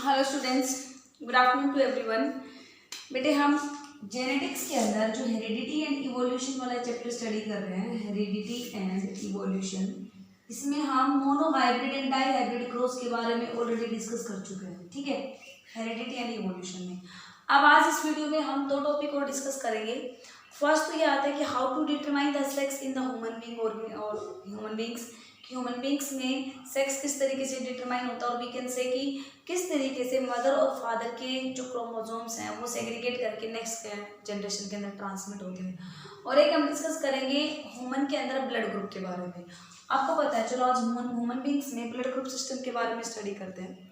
Hello students, good afternoon to everyone. बेटे हम genetics के अंदर जो हेरिडिटी एंड इवोल्यूशन वाला चैप्टर स्टडी कर रहे हैं, हेरिडिटी एंड इवोल्यूशन, इसमें हम monohybrid and dihybrid cross के बारे में ऑलरेडी डिस्कस कर चुके हैं। ठीक है, हेरिडिटी एंड इवोल्यूशन में अब आज इस वीडियो में हम दो टॉपिक और डिस्कस करेंगे। फर्स्ट तो ये आता है कि how to determine the sex in the human being और ह्यूमन बींग्स, ह्यूमन बींग्स में सेक्स किस तरीके से डिटरमाइन होता है, और वी कैन से कि किस तरीके से मदर और फादर के जो क्रोमोसोम्स हैं वो सेग्रीगेट करके नेक्स्ट जनरेशन के अंदर ट्रांसमिट होते हैं। और एक हम डिस्कस करेंगे ह्यूमन के अंदर ब्लड ग्रुप के बारे में। आपको पता है, चलो आज ह्यूमन बींग्स में ब्लड ग्रुप सिस्टम के बारे में स्टडी करते हैं।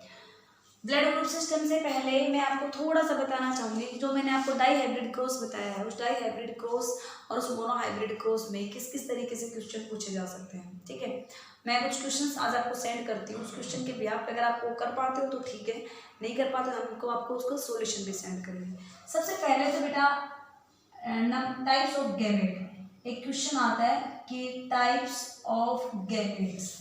ब्लड ग्रुप सिस्टम से पहले मैं आपको थोड़ा सा बताना चाहूँगी कि जो मैंने आपको डाई हाइब्रिड क्रॉस बताया है, उस डाई हाइब्रिड क्रॉस और उस मोनो हाइब्रिड क्रॉस में किस किस तरीके से क्वेश्चन पूछे जा सकते हैं। ठीक है, मैं कुछ क्वेश्चंस आज आपको सेंड करती हूँ। उस क्वेश्चन के बिहाफ पे अगर आप वो कर पाते हो तो ठीक है, नहीं कर पाते तो हमको आपको उसका सोल्यूशन भी सेंड करेंगे। सबसे पहले तो बेटा टाइप्स ऑफ गैमेट, एक क्वेश्चन आता है कि types of gametes,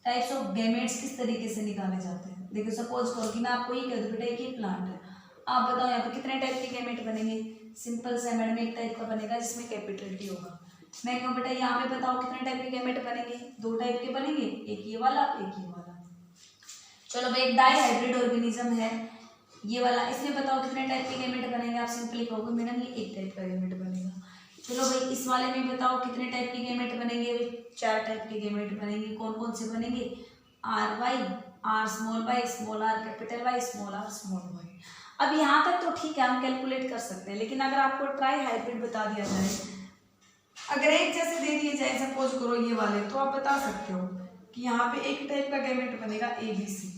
types of gametes किस तरीके से निकाले जाते हैं। देखो सपोज करो कि मैं आपको ये कह दूँ बेटा ये प्लांट है, आप बताओ यहाँ पे कितने टाइप के गैमेट बनेंगे। सिंपल सा मैडम एक टाइप का बनेगा जिसमें कैपिटल टी होगा। मैं कहूँ बेटा यहाँ पे बताओ कितने टाइप के गैमेट बनेंगे, दो टाइप के बनेंगे, एक ये वाला एक ये वाला। चलो भाई एक डाई हाइब्रिड ऑर्गेनिज्म है ये वाला, इसमें बताओ कितने टाइप के गैमेट बनेंगे। आप सिंपली कहोगे मैडम ये एक टाइप का गैमेट बनेगा। चलो भाई इस वाले में बताओ कितने टाइप के गैमेट बनेंगे। चार टाइप के गैमेट बनेंगे। कौन कौन से बनेंगे, R Y, R small Y, small R, capital Y, small R, small Y. अब यहाँ तक तो ठीक है, हम कैलकुलेट कर सकते हैं, लेकिन अगर आपको ट्राई हाइब्रिड बता दिया जाए, अगर एक जैसे दे दिए जाए सपोज करो ये वाले, तो आप बता सकते हो कि यहाँ पे एक टाइप का गैमेट बनेगा ए बी सी।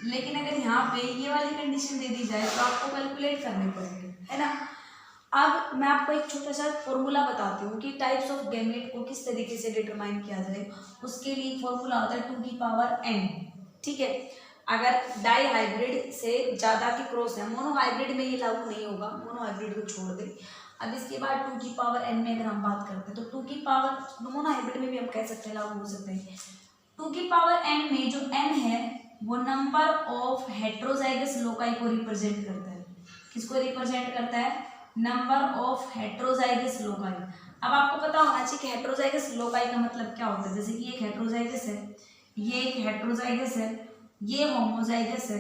लेकिन अगर यहाँ पे ये वाली कंडीशन दे दी जाए तो आपको कैलकुलेट करने पड़ेंगे, है ना। अब मैं आपको एक छोटा सा फॉर्मूला बताती हूँ कि टाइप्स ऑफ गैमेट को किस तरीके से डिटरमाइन किया जाए। उसके लिए फॉर्मूला होता है 2 की पावर n। ठीक है, अगर डाई हाइब्रिड से ज़्यादा के क्रॉस है, मोनो हाइब्रिड में ये लागू नहीं होगा, मोनो हाइब्रिड को छोड़ दे। अब इसके बाद 2 की पावर n में अगर हम बात करते हैं तो 2 की पावर मोनो हाइब्रिड में भी हम कह सकते हैं लागू हो सकते हैं। 2 की पावर n में जो n है वो नंबर ऑफ हेट्रोजाइगस लोकाई को रिप्रेजेंट करता है। किसको रिप्रेजेंट करता है, नंबर ऑफ हेट्रोजाइगस लोकाई। अब आपको पता होना चाहिए कि हेट्रोजाइगस लोकाई का मतलब क्या होता है। जैसे कि एक हेट्रोजाइगस है, ये एक हेट्रोजाइगस है, ये होमोजाइगस है,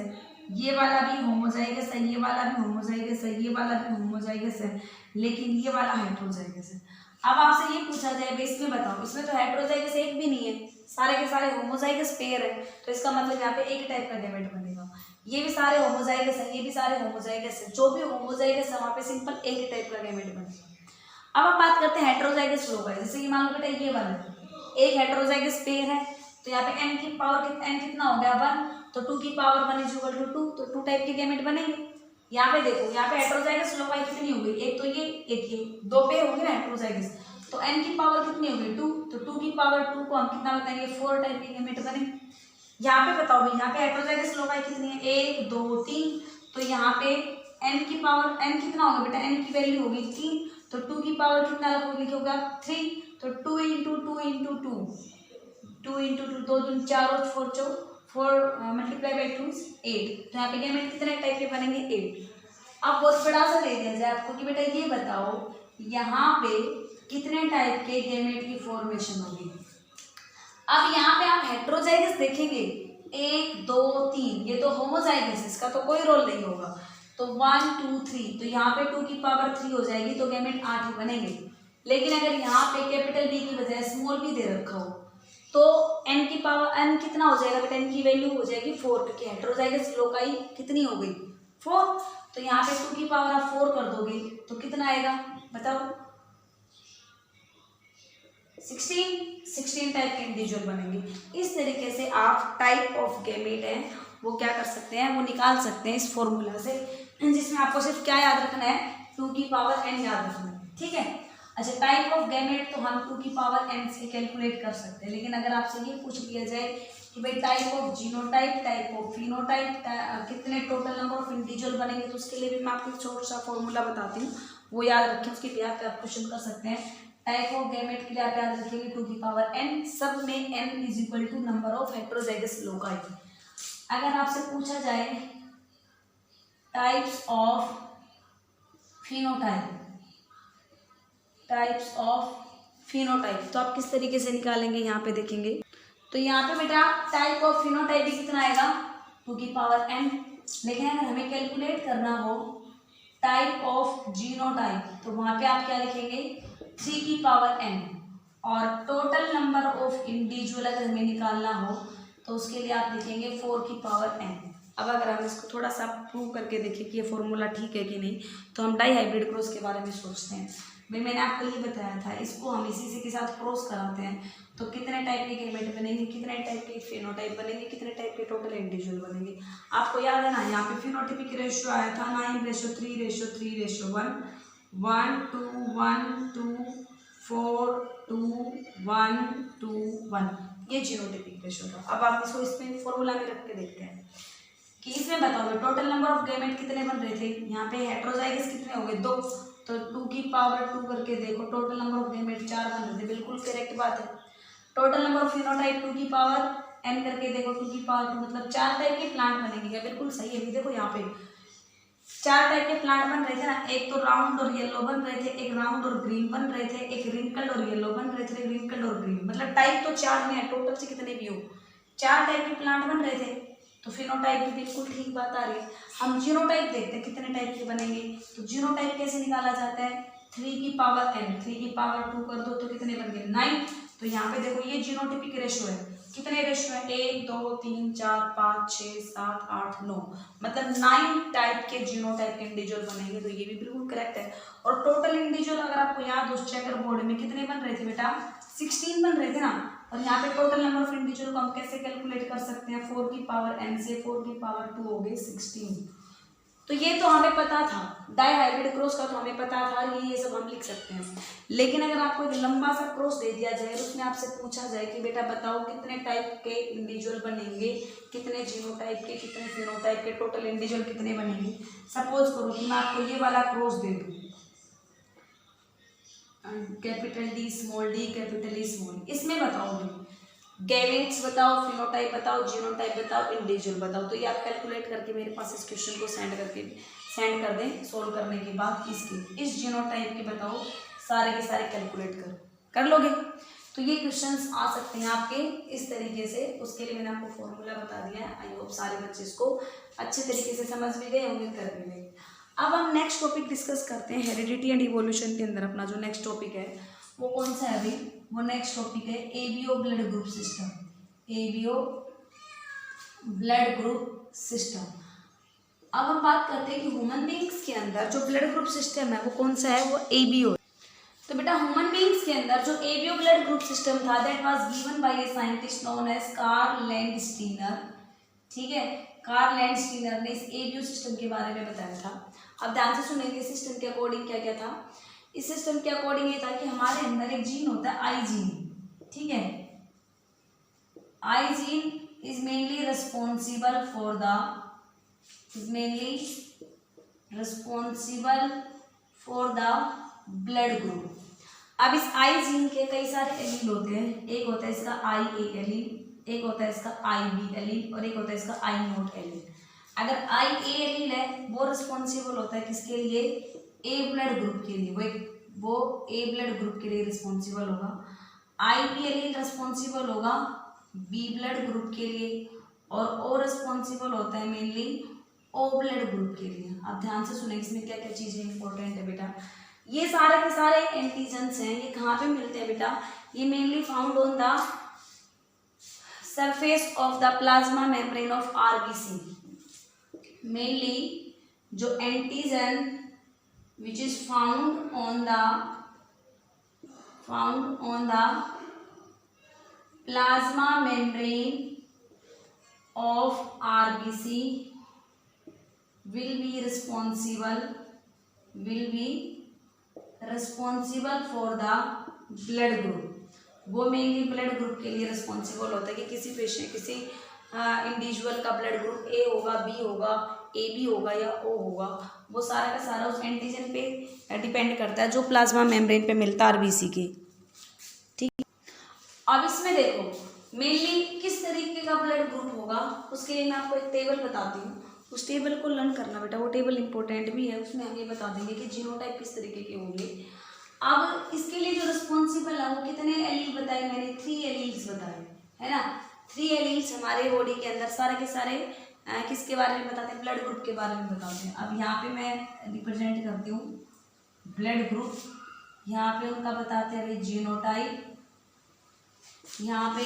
ये वाला भी होमोजाइगस है, ये वाला भी होमोजाइगस है, ये वाला भी होमोजाइगस है, लेकिन ये वाला हेट्रोजाइगस है। अब आपसे ये पूछा जाए भाई इसमें बताओ, इसमें तो हेट्रोजाइगस एक भी नहीं है, सारे के सारे होमोजाइगस पेयर है, तो इसका मतलब यहाँ पे एक टाइप का गैमेट बनेगा। ये भी सारे होमोजाइगस है, ये भी सारे होमोजाइगस है, जो भी होमोजाइगस है वहाँ पे सिंपल एक टाइप का गैमेट बनेगा। अब हम बात करते हैं हेट्रोजाइगस लोकाई। जैसे कि मान लो बेटा ये वाला एक हेट्रोजाइगस पेयर है, तो यहाँ पे n की पावर n कितना हो गया 1, तो 2 की पावर 1 इज इक्वल टू 2, तो 2 टाइप के गैमेट बनेंगे। यहाँ पे देखो, यहाँ पे हेट्रोजाइगस लोकाई कितनी हो गई, एक तो ये एक ये, दो पेयर होंगे ना हेट्रोजाइगस, तो n की पावर कितनी हो गई 2, तो 2 की पावर 2 को हम कितना बताएंगे 4 टाइप के गैमेट बने। यहाँ पे बताओ भाई, यहाँ पे हेट्रोजाइगस लोकाई कितनी है 1 2 3, तो यहाँ पे n की पावर n कितना होगा बेटा, n की वैल्यू होगी 3, तो 2 की पावर कितना लिखोगा 3, तो 2 इंटू 2 इंटू 2, 2 इंटू 2, 2 दूनी 4 और 4 चौ 4 मल्टीप्लाई बाई 2 8, तो यहाँ पे गैमेट कितने टाइप के बनेंगे 8। अब बहुत बड़ा सा दे दिया जाए आपको कि बेटा ये बताओ यहाँ पे कितने टाइप के गैमेट की फॉर्मेशन होगी। अब यहाँ पे आप हेट्रोजाइगस देखेंगे 1 2 3, ये तो होमोजाइगस, इसका तो कोई रोल नहीं होगा, तो 1 2 3, तो यहाँ पे 2 की पावर 3 हो जाएगी, तो गैमेट 8 ही बनेंगे। लेकिन अगर यहाँ पे कैपिटल बी की बजाय स्मॉल बी दे रखा हो तो n की पावर n कितना हो जाएगा बेटा, n की वैल्यू हो जाएगी 4, क्योंकि हेट्रोजाइगस लोकाई कितनी हो गई 4, तो यहाँ पे 2 की पावर आप 4 कर दोगे तो कितना आएगा बताओ 16 टाइप के इंडिविजुअल बनेंगे। इस तरीके से आप टाइप ऑफ गैमेट हैं वो क्या कर सकते हैं, वो निकाल सकते हैं इस फॉर्मूला से, जिसमें आपको सिर्फ क्या याद रखना है 2 की पावर n याद रखना है। ठीक है, अच्छा टाइप ऑफ गैमेट तो हम 2 की पावर n से कैलकुलेट कर सकते हैं, लेकिन अगर आपसे ये पूछ लिया जाए कि भाई type of genotype, type of phenotype, कितने टोटल नंबर ऑफ इंडिविजुअल बनेंगे, तो उसके लिए भी मैं आपको एक छोटा सा फॉर्मूला बताती हूँ, वो याद रखें, उसके बिहार पे आप क्वेश्चन कर सकते हैं। टाइप ऑफ गैमेट के लिए आप याद रखेंगे 2 की पावर n, सब में n is equal to number of heterozygous loci. अगर आपसे पूछा जाए types of phenotype, types of phenotype, तो आप किस तरीके से निकालेंगे यहाँ पे देखेंगे। तो यहाँ पे बेटा टाइप ऑफ फिनोटाइप भी कितना आएगा 2 की पावर n। लेकिन अगर हमें कैलकुलेट करना हो टाइप ऑफ जीनोटाइप तो वहाँ पे आप क्या लिखेंगे 3 की पावर n। और टोटल नंबर ऑफ इंडिविजुअल अगर हमें निकालना हो तो उसके लिए आप लिखेंगे 4 की पावर n। अब अगर हम इसको थोड़ा सा प्रूव करके देखें कि ये फॉर्मूला ठीक है कि नहीं, तो हम डाई हाइब्रिड क्रॉस के बारे में सोचते हैं। भाई मैंने आपको ये बताया था, इसको हम इसी से के साथ क्रॉस कराते हैं तो कितने टाइप के गैमेट बनेंगे, कितने टाइप के फिनोटाइप बनेंगे, कितने टाइप के टोटल इंडिविजुअल बनेंगे। आपको याद है ना, यहाँ पे फिनोटाइपिक रेशियो आया था 9:3:3:1, 1 2 1 2 4 2 1 2 1, ये जीनोटाइपिक रेशियो था। अब आप इसको इसमें फॉर्मूला में रख के देखते हैं कि इसमें बताओ टोटल नंबर ऑफ गैमेट कितने बन रहे थे। यहाँ पे हेट्रोजाइगस कितने हो गए 2, तो 2 की पावर 2 करके देखो टोटल नंबर ऑफ गैमेट 4 बन रहे थे, बिल्कुल करेक्ट बात है। टोटल नंबर ऑफ फिनोटाइप 2 की पावर n करके देखो 2 की पावर 2, मतलब 4 टाइप के प्लांट बनेंगे क्या, बिल्कुल सही है। देखो यहाँ पे 4 टाइप के प्लांट बन रहे थे ना, एक तो राउंड और येलो बन रहे थे, एक राउंड और ग्रीन बन रहे थे, एक रिंकल्ड और येलो बन रहे थे, रिंकल्ड और ग्रीन, मतलब टाइप तो 4 में है, टोटल से कितने भी हो 4 टाइप के प्लांट बन रहे थे। तो फिनोटाइप भी बिल्कुल ठीक बात आ रही है। हम जीनोटाइप देखते हैं कितने टाइप के बनेंगे। तो जीनोटाइप कैसे निकाला जाता है 3 की पावर n, 3 की पावर 2 कर दो तो कितने बन गए 9। तो यहाँ पे देखो ये जीनोटाइपिक रेशियो है, कितने रेशियो है 1 2 3 4 5 6 7 8 9, मतलब 9 टाइप के जीनोटाइप के इंडिविजुअल बनेंगे। तो ये भी बिल्कुल करेक्ट है। और टोटल इंडिविजुअल अगर आपको याद हो चेकर बोर्ड में कितने बन रहे थे बेटा 16 बन रहे थे ना। और यहाँ पे टोटल नंबर ऑफ इंडिविजुअल को हम कैसे कैलकुलेट कर सकते हैं 4 की पावर n से 4 की पावर 2 हो गई 16। तो ये तो हमें पता था, डाई हाइब्रिड क्रॉस का तो हमें पता था, ये सब हम लिख सकते हैं। लेकिन अगर आपको एक लंबा सा क्रॉस दे दिया जाए और उसमें आपसे पूछा जाए कि बेटा बताओ कितने टाइप के इंडिविजुअल बनेंगे, कितने जीनोटाइप के, कितने फिनोटाइप के, टोटल इंडिविजुअल कितने बनेंगे। सपोज करो कि मैं आपको ये वाला क्रॉस दे दूँ capital D small d capital E small, इसमें बताओ गैमेट्स बताओ, फिनोटाइप बताओ, जीनोटाइप बताओ, इंडिविजुअल बताओ। तो ये आप कैलकुलेट करके मेरे पास इस क्वेश्चन को सेंड कर दें सोल्व करने के बाद इसके इस जीनोटाइप के बताओ सारे के सारे कैलकुलेट कर लोगे। तो ये क्वेश्चंस आ सकते हैं आपके इस तरीके से। उसके लिए मैंने आपको फॉर्मूला बता दिया है। आई होप सारे बच्चे इसको अच्छे तरीके से समझ भी गए होंगे, कर भी गए। अब हम नेक्स्ट टॉपिक डिस्कस करते हैं। हेरिडिटी एंड इवोल्यूशन के अंदर अपना जो नेक्स्ट टॉपिक है वो कौन सा है अभी, वो नेक्स्ट टॉपिक है ABO blood group system. ABO blood group system. अब हम बात करते हैं कि ह्यूमन बींग्स के अंदर जो ब्लड ग्रुप सिस्टम है वो कौन सा है, वो एबीओ। तो बेटा ह्यूमन बींग्स के अंदर जो एबीओ ब्लड ग्रुप सिस्टम था that was given by a scientist known as Karl Landsteiner. ठीक है, कार्ल लैंडस्टीनर ने इस एबीओ सिस्टम के बारे में बताया था। अब ध्यान से सुनेंगे सिस्टम के अकॉर्डिंग क्या क्या था। इस सिस्टम के अकॉर्डिंग ये था कि हमारे अंदर एक जीन होता है आई जीन। ठीक है, आई gene is mainly responsible for the blood group. अब इस आई जीन के कई सारे एलील होते हैं। एक होता है इसका आई ए एलील, एक होता है इसका आई बी एलील और एक होता है इसका आई नॉट एलील। अगर आई ए एलील है वो रिस्पॉन्सिबल होता है किसके लिए, ए ब्लड ग्रुप के लिए, वो ए ब्लड ग्रुप के लिए रिस्पॉन्सिबल होगा। आई बी एलील रिस्पॉन्सिबल होगा बी ब्लड ग्रुप के लिए और ओ रिस्पॉन्सिबल होता है मेनली ओ ब्लड ग्रुप के लिए। आप ध्यान से सुने इसमें क्या क्या चीजें इंपॉर्टेंट है बेटा। ये सारे के सारे एंटीजन्स हैं, ये कहाँ पे मिलते हैं बेटा, ये mainly found on the surface of the plasma membrane of RBC. Mainly जो antigen which is found on the plasma membrane of RBC will be responsible for the blood group। वो मेनली ब्लड ग्रुप के लिए responsible होता है कि किसी patient किसी individual का ब्लड ग्रुप ए होगा, बी होगा, ए बी होगा या ओ होगा, वो सारा का सारा उस एंटीजन पे डिपेंड करता है जो प्लाज्मा मेम्ब्रेन पे मिलता है आरबीसी के। ठीक, अब इसमें देखो मेनली किस तरीके का ब्लड ग्रुप होगा उसके लिए मैं आपको एक टेबल बताती हूँ, उस टेबल को लर्न करना बेटा, वो टेबल इंपॉर्टेंट भी है, उसमें हम ये बता देंगे कि जीनोटाइप किस तरीके के होंगे। अब इसके लिए जो रिस्पॉन्सिबल है वो कितने एलील बताए मैंने, 3 एलील्स बताए, है ना। 3 एलील्स हमारे बॉडी के अंदर सारे के सारे किसके बारे में बताते हैं, ब्लड ग्रुप के बारे में बताते हैं। अब यहाँ पे मैं रिप्रेजेंट करती हूँ ब्लड ग्रुप, यहाँ पे उनका बताते हैं भाई जीनोटाइप, यहाँ पे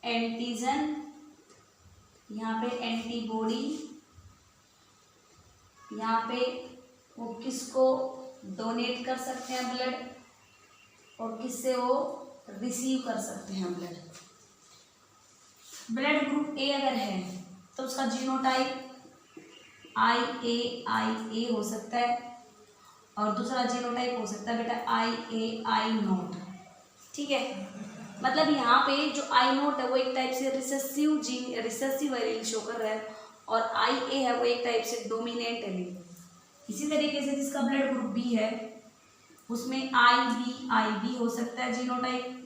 एंटीजन, यहाँ पे एंटीबॉडी, यहाँ पे वो किसको डोनेट कर सकते हैं ब्लड और किससे वो रिसीव कर सकते हैं ब्लड। ब्लड ग्रुप ए अगर है तो उसका जीनोटाइप IA हो सकता है और दूसरा जीनोटाइप हो सकता है बेटा IA नोट, ठीक है। मतलब यहाँ पे जो I नोट है वो एक टाइप से रिसेसिव एलील शो कर रहा है और IA है वो एक टाइप से डोमिनेंट एलील। इसी तरीके से जिसका ब्लड ग्रुप बी है उसमें IB हो सकता है जीनोटाइप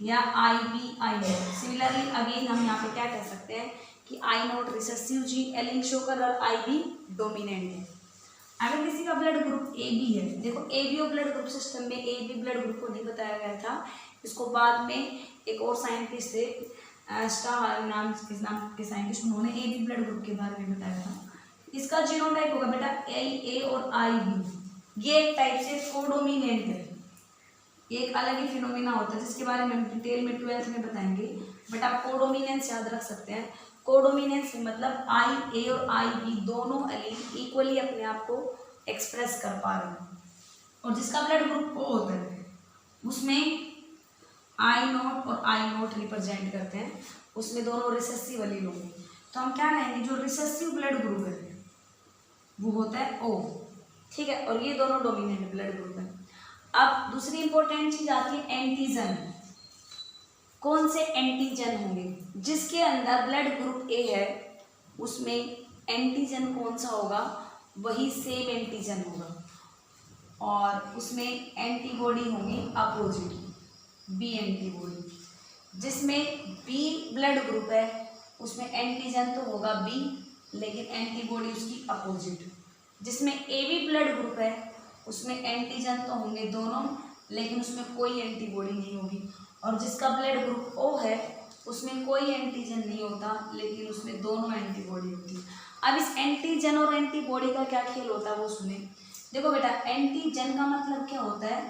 या IB नोट। सिमिलरली अगेन हम यहाँ पे क्या कह सकते हैं कि I note recessive allele show कर रहा है और IB डोमिनेंट है। अगर किसी का ब्लड ग्रुप AB है, देखो AB और ब्लड ग्रुप सिस्टम में AB ब्लड ग्रुप को नहीं बताया गया था, इसको बाद में एक और साइंटिस्ट थे स्टार नाम के साइंटिस्ट, उन्होंने AB ब्लड ग्रुप के बारे में बताया था। इसका जीनोटाइप होगा बेटा IA और IB, ये एक टाइप से कोडोमिनेंट है, एक अलग ही फिनोमिना होता है जिसके बारे में हम डिटेल में 12th में बताएंगे, बट आप कोडोमिनेंस याद रख सकते हैं। कोडोमिनेंस मतलब IA और IB दोनों एलील इक्वली अपने आप को एक्सप्रेस कर पा रहे हैं। और जिसका ब्लड ग्रुप O होता है उसमें I नोट और I नोट रिप्रेजेंट करते हैं, उसमें दोनों रिसेसिव एलील होंगे। तो हम क्या कहेंगे, जो रिसेसिव ब्लड ग्रुप है वो होता है O, ठीक है, और ये दोनों डोमिनेंट ब्लड ग्रुप है। अब दूसरी इंपॉर्टेंट चीज आती है एंटीजन। कौन से एंटीजन होंगे, जिसके अंदर ब्लड ग्रुप A है उसमें एंटीजन कौन सा होगा, वही सेम एंटीजन होगा और उसमें एंटीबॉडी होंगी अपोजिट B एंटीबॉडी। जिसमें B ब्लड ग्रुप है उसमें एंटीजन तो होगा B लेकिन एंटीबॉडी उसकी अपोजिट। जिसमें AB ब्लड ग्रुप है उसमें एंटीजन तो होंगे दोनों लेकिन उसमें कोई एंटीबॉडी नहीं होगी। और जिसका ब्लड ग्रुप O है उसमें कोई एंटीजन नहीं होता लेकिन उसमें दोनों एंटीबॉडी होती है। अब इस एंटीजन और एंटीबॉडी का क्या खेल होता है वो सुने। देखो बेटा, एंटीजन का मतलब क्या होता है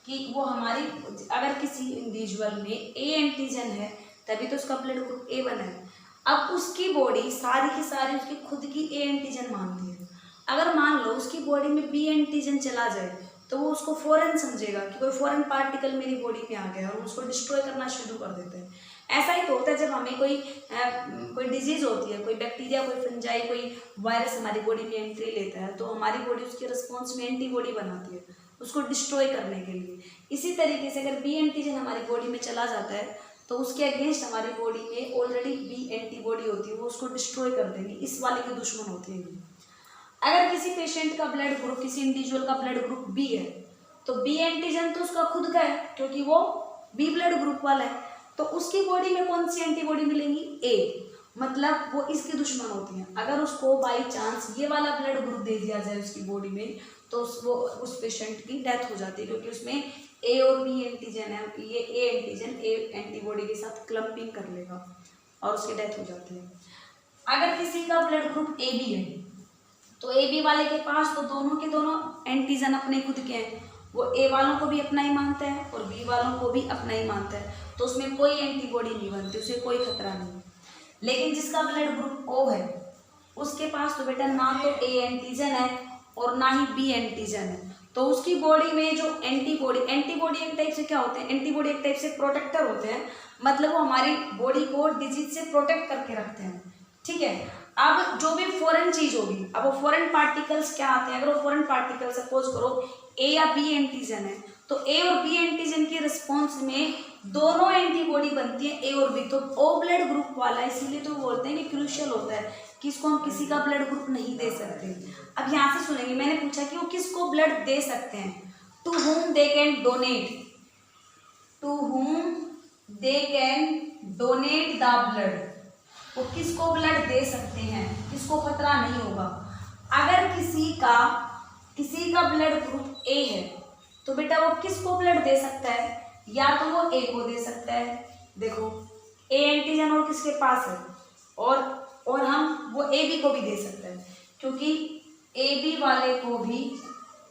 कि वो हमारी, अगर किसी इंडिविजुअल में A एंटीजन है तभी तो उसका ब्लड ग्रुप A बना है। अब उसकी बॉडी सारी की सारी उसकी खुद की A एंटीजन मानती है। अगर मान लो उसकी बॉडी में B एंटीजन चला जाए तो वो उसको फॉरेन समझेगा कि कोई फॉरेन पार्टिकल मेरी बॉडी में आ गया और उसको डिस्ट्रॉय करना शुरू कर देते हैं। ऐसा ही तो होता है जब हमें कोई डिजीज होती है, कोई बैक्टीरिया, कोई फंजाई, कोई वायरस हमारी बॉडी में एंट्री लेता है तो हमारी बॉडी उसके रिस्पॉन्स में एंटीबॉडी बनाती है उसको डिस्ट्रॉय करने के लिए। इसी तरीके से अगर B एंटीजन हमारी बॉडी में चला जाता है तो उसके अगेंस्ट हमारी बॉडी में ऑलरेडी B एंटीबॉडी होती है, वो उसको डिस्ट्रॉय कर देंगी, इस वाले के दुश्मन होते हैं। अगर किसी पेशेंट का ब्लड ग्रुप, किसी इंडिविजुअल का ब्लड ग्रुप B है तो B एंटीजन तो उसका खुद का है क्योंकि वो B ब्लड ग्रुप वाला है, तो उसकी बॉडी में कौन सी एंटीबॉडी मिलेंगी, A, मतलब वो इसकी दुश्मन होती हैं। अगर उसको बाई चांस ये वाला ब्लड ग्रुप दे दिया जाए उसकी बॉडी में तो उस पेशेंट की डेथ हो जाती है क्योंकि उसमें A और B एंटीजन है, ये A एंटीजन A एंटीबॉडी के साथ क्लम्पिंग कर लेगा और उसकी डेथ हो जाती है। अगर किसी का ब्लड ग्रुप AB है तो AB वाले के पास तो दोनों के दोनों एंटीजन अपने खुद के हैं, वो A वालों को भी अपना ही मानता है और B वालों को भी अपना ही मानता है, तो उसमें कोई एंटीबॉडी नहीं बनती, उसे कोई खतरा नहीं। लेकिन जिसका ब्लड ग्रुप O है उसके पास तो बेटा ना तो A एंटीजन है और ना ही B एंटीजन है, तो उसकी बॉडी में जो एंटीबॉडी एक टाइप से क्या होते हैं, एंटीबॉडी एक टाइप से प्रोटेक्टर होते हैं, मतलब वो हमारी बॉडी को डिजीज से प्रोटेक्ट करके रखते हैं, ठीक है। अब जो भी फॉरेन चीज होगी, अब वो फॉरेन पार्टिकल्स क्या आते हैं, अगर वो फॉरेन पार्टिकल सपोज करो A या B एंटीजन है तो A और B एंटीजन के रिस्पॉन्स में दोनों एंटीबॉडी बनती है A और B, तो O ब्लड ग्रुप वाला, इसीलिए तो बोलते हैं कि क्रूशियल होता है कि इसको हम किसी का ब्लड ग्रुप नहीं दे सकते। अब यहाँ से सुनेंगे, मैंने पूछा कि वो किसको ब्लड दे सकते हैं, to whom they can donate, to whom they can donate the blood, वो किसको ब्लड दे सकते हैं, किसको खतरा नहीं होगा। अगर किसी का ब्लड ग्रुप ए है तो बेटा वो किसको ब्लड दे सकता है, या तो वो ए को दे सकता है, देखो ए एंटीजन और किसके पास है, और हम वो ए बी को भी दे सकते हैं, क्योंकि ए बी वाले को भी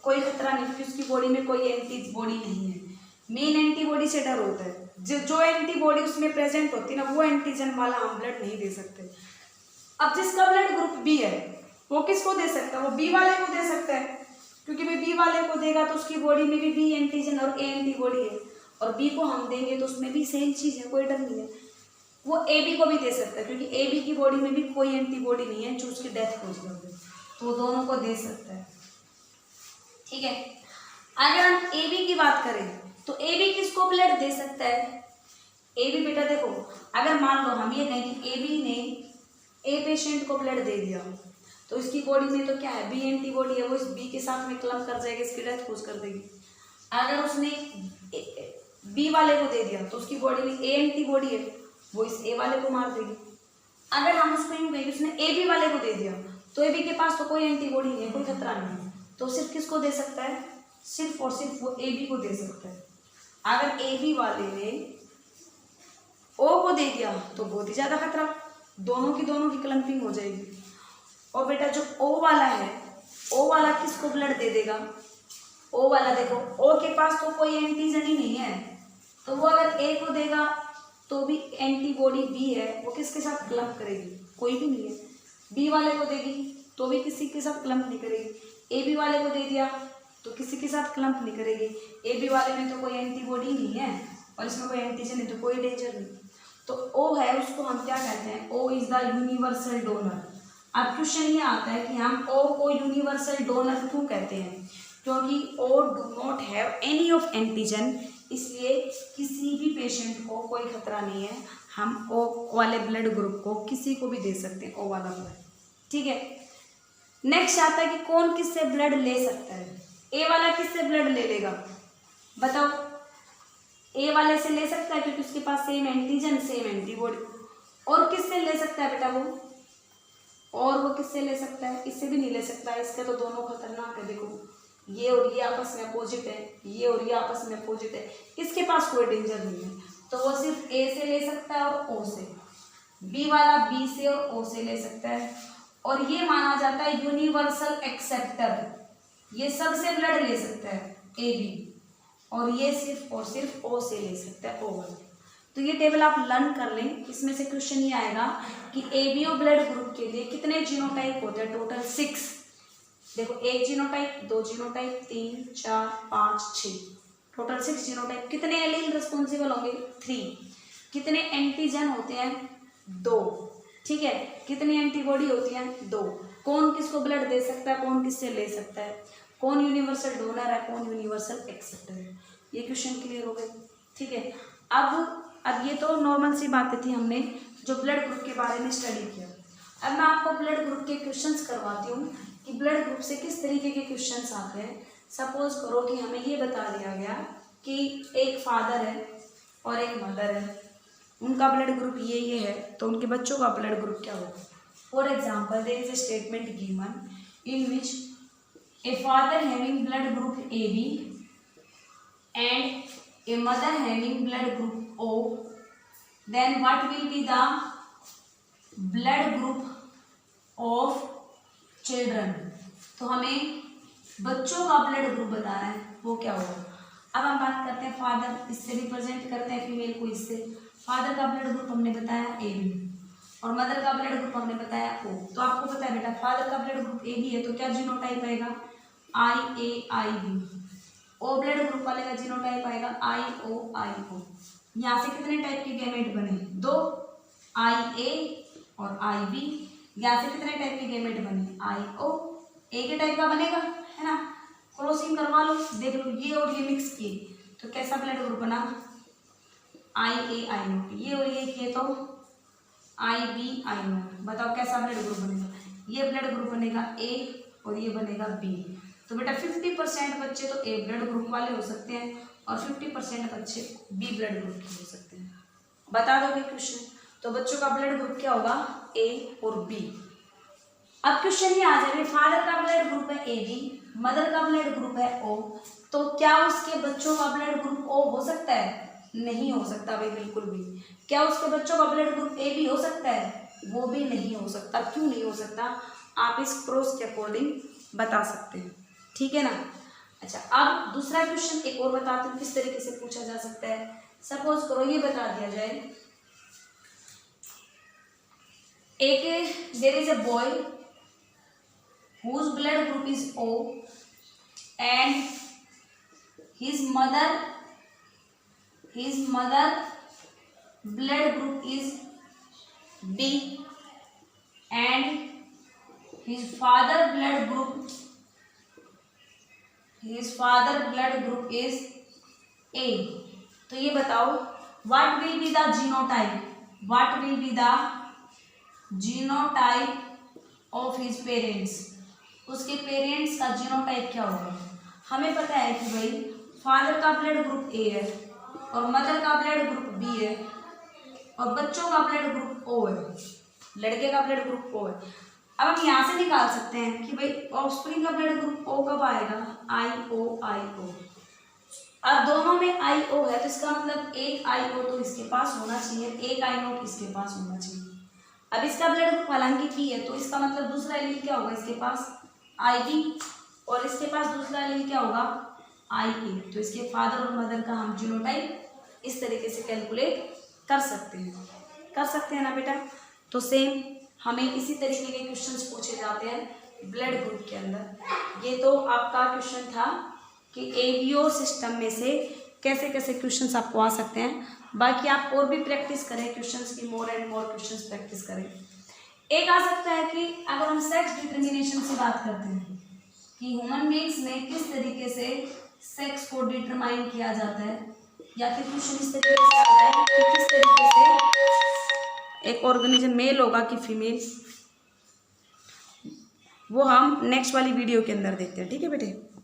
कोई खतरा नहीं, क्योंकि उसकी बॉडी में कोई एंटीबॉडी नहीं है। मेन एंटीबॉडी से डर होता है, जो एंटीबॉडी उसमें प्रेजेंट होती है ना, वो एंटीजन वाला हम ब्लड नहीं दे सकते। अब जिसका ब्लड ग्रुप बी है वो किसको दे सकता है, वो बी वाले को दे सकता है, क्योंकि भी बी वाले को देगा तो उसकी बॉडी में भी बी एंटीजन और ए एंटीबॉडी है, और बी को हम देंगे तो उसमें भी सेम चीज है, कोई डर नहीं है। वो ए बी को भी दे सकता है, क्योंकि ए बी की बॉडी में भी कोई एंटीबॉडी नहीं है जो उसकी डेथ कॉज कर दे, तो वो दोनों को दे सकता है। ठीक है, अगर हम ए बी की बात करें तो ए बी किसको ब्लड दे सकता है, ए बी बेटा देखो, अगर मान लो हम ये कहें कि ए बी ने ए पेशेंट को ब्लड दे दिया तो इसकी बॉडी में तो क्या है, बी एंटीबॉडी है, वो इस बी के साथ में क्लम्प कर जाएगी, इसकी डेथ कॉज कर देगी। अगर उसने बी वाले को दे दिया तो उसकी बॉडी में ए एंटीबॉडी है, वो इस ए वाले को मार देगी। अगर हम उसको यूं कहें उसने ए बी वाले को दे दिया तो ए बी के पास तो कोई एंटीबॉडी नहीं है, कोई खतरा नहीं है, तो सिर्फ किसको दे सकता है, सिर्फ और सिर्फ वो ए बी को दे सकता है। अगर ए बी वाले ने ओ को दे दिया तो बहुत ही ज्यादा खतरा, दोनों की क्लम्पिंग हो जाएगी। और बेटा जो ओ वाला है, ओ वाला किसको ब्लड दे देगा, ओ वाला देखो ओ के पास तो कोई एंटीजन ही नहीं है, तो वो अगर ए को देगा तो भी एंटीबॉडी बी है, वो किसके साथ क्लम्प करेगी, कोई भी नहीं है। बी वाले को देगी तो भी किसी के साथ क्लम्प नहीं करेगी, ए बी वाले को दे दिया तो किसी के साथ क्लम्प नहीं करेगी, ए बी वाले में तो कोई एंटीबॉडी नहीं है और इसमें कोई एंटीजन नहीं, तो कोई डेंजर नहीं। तो ओ है, उसको हम क्या कहते हैं, O is the universal donor. अब क्वेश्चन ये आता है कि हम ओ को यूनिवर्सल डोनर क्यों कहते हैं, क्योंकि O do not have any of antigen, इसलिए किसी भी पेशेंट को कोई खतरा नहीं है, हम ओ वाले ब्लड ग्रुप को किसी को भी दे सकते हैं, ओ वाला ब्लड। ठीक है, नेक्स्ट आता है कि कौन किससे ब्लड ले सकता है। ए वाला किससे ब्लड ले लेगा, बताओ, ए वाले से ले सकता है क्योंकि उसके पास सेम एंटीजन सेम एंटीबॉडी। और किससे ले सकता है बेटा वो, और वो किससे ले सकता है, इससे भी नहीं ले सकता है, इसके तो दोनों खतरनाक है। देखो ये और ये आपस में अपोजिट है, ये और ये आपस में अपोजिट है, इसके पास कोई डेंजर नहीं है, तो वो सिर्फ ए से ले सकता है और ओ से, बी वाला बी से और ओ से ले सकता है। और ये माना जाता है यूनिवर्सल एक्सेप्टर, ये सबसे ब्लड ले सकता है ए बी, और ये सिर्फ और सिर्फ ओ से ले सकता है, ओ वाला। तो ये टेबल आप लर्न कर लें, इसमें से क्वेश्चन ये आएगा कि एबीओ ब्लड ग्रुप के लिए कितने जीनोटाइप होते हैं, टोटल 6। देखो 1 जीनोटाइप, 2 जीनोटाइप, 3, 4, 5, 6, टोटल 6 जीनोटाइप। कितने एलील रिस्पॉन्सिबल होंगे, 3। कितने एंटीजन होते हैं, 2। ठीक है, कितनी एंटीबॉडी होती है, 2। कौन किसको ब्लड दे सकता है, कौन किससे ले सकता है, कौन यूनिवर्सल डोनर है, कौन यूनिवर्सल एक्सेप्टर है। ये क्वेश्चन क्लियर हो गए। ठीक है, अब ये तो नॉर्मल सी बातें थी, हमने जो ब्लड ग्रुप के बारे में स्टडी किया। अब मैं आपको ब्लड ग्रुप के क्वेश्चंस करवाती हूँ कि ब्लड ग्रुप से किस तरीके के क्वेश्चंस आते हैं। सपोज करो कि हमें ये बता दिया गया कि एक फादर है और एक मदर है, उनका ब्लड ग्रुप ये है, तो उनके बच्चों का ब्लड ग्रुप क्या होगा। For example there is a statement given in which a father having blood group AB and a mother having blood group O, then what will be the blood group of children। तो हमें बच्चों का blood group बताना है, वो क्या होगा। अब हम बात करते हैं फादर, इससे रिप्रेजेंट करते हैं फीमेल को इससे। फादर का ब्लड ग्रुप हमने बताया AB और मदर का ब्लड ग्रुप हमने बताया O। तो आपको पता है बेटा फादर का ब्लड ग्रुप AB है तो क्या जीनोटाइप आएगा, IAIB। ओ ब्लड ग्रुप वाले का जीनोटाइप आएगा IOIO। यहाँ से कितने टाइप के गैमेट बने, 2, IA और IB। यहाँ से कितने टाइप के गैमेट बने, IO, एक ही टाइप का बनेगा, है ना। क्रॉसिंग करवा लो, देख लो ये और ये मिक्स किए तो कैसा ब्लड ग्रुप बना, IAIO। ये और ये किए तो IBIO। बताओ कैसा ब्लड ग्रुप बनेगा, ये ब्लड ग्रुप बनेगा A और ये बनेगा B। तो बेटा 50% बच्चे तो A ब्लड ग्रुप वाले हो सकते हैं और 50% बच्चे B ब्लड ग्रुप के हो सकते हैं। बता दोगे क्वेश्चन। तो बच्चों का ब्लड ग्रुप क्या होगा, ए और बी। अब क्वेश्चन ये आ जाएगा, फादर का ब्लड ग्रुप है ए बी, मदर का ब्लड ग्रुप है ओ, तो क्या उसके बच्चों का ब्लड ग्रुप ओ हो सकता है? नहीं हो सकता भाई, बिल्कुल भी। क्या उसके बच्चों का ब्लड ग्रुप ए बी हो सकता है? वो भी नहीं हो सकता। क्यों नहीं हो सकता? आप इस प्रोस के अकॉर्डिंग बता सकते हैं, ठीक है ना। अच्छा, अब दूसरा क्वेश्चन एक और बताती हूँ किस तरीके से पूछा जा सकता है। सपोज करो ये बता दिया जाए, एक there is a boy whose blood group is O and his mother blood group is B and his father blood group is A। तो ये बताओ what will be the genotype of his parents। उसके parents का genotype क्या होगा। हमें पता है कि भाई फादर का ब्लड ग्रुप ए है और मदर का ब्लड ग्रुप बी है और बच्चों का ब्लड ग्रुप ओ है, लड़के का ब्लड ग्रुप ओ है। अब हम यहाँ से निकाल सकते हैं कि भाई ऑफस्प्रिंग का ब्लड ग्रुप ओ कब आएगा, आई ओ। अब दोनों में आई ओ है तो इसका मतलब एक आई ओ तो इसके पास होना चाहिए, एक आई नोट इसके पास होना चाहिए। अब इसका ब्लड ग्रुप हालांकि की है तो इसका मतलब दूसरा एलील क्या होगा, इसके पास आई बी और इसके पास दूसरा एलील क्या होगा, आई ए। तो इसके फादर और मदर का हम जीनोटाइप इस तरीके से कैलकुलेट कर सकते हैं ना बेटा। तो सेम हमें इसी तरीके के क्वेश्चंस पूछे जाते हैं ब्लड ग्रुप के अंदर। ये तो आपका क्वेश्चन था कि एबीओ सिस्टम में से कैसे कैसे क्वेश्चंस आपको आ सकते हैं। बाकी आप और भी प्रैक्टिस करें क्वेश्चंस की, more and more questions practice करें। एक आ सकता है कि अगर हम सेक्स डिटर्मिनेशन से बात करते हैं कि ह्यूमन बीइंग्स में किस तरीके से सेक्स को डिटरमाइन किया जाता है, या फिर क्वेश्चन इस तरीके से आ जाए कि किस तरीके से एक ऑर्गेनिज्म मेल होगा कि फीमेल, वो हम नेक्स्ट वाली वीडियो के अंदर देखते हैं, ठीक है बेटे।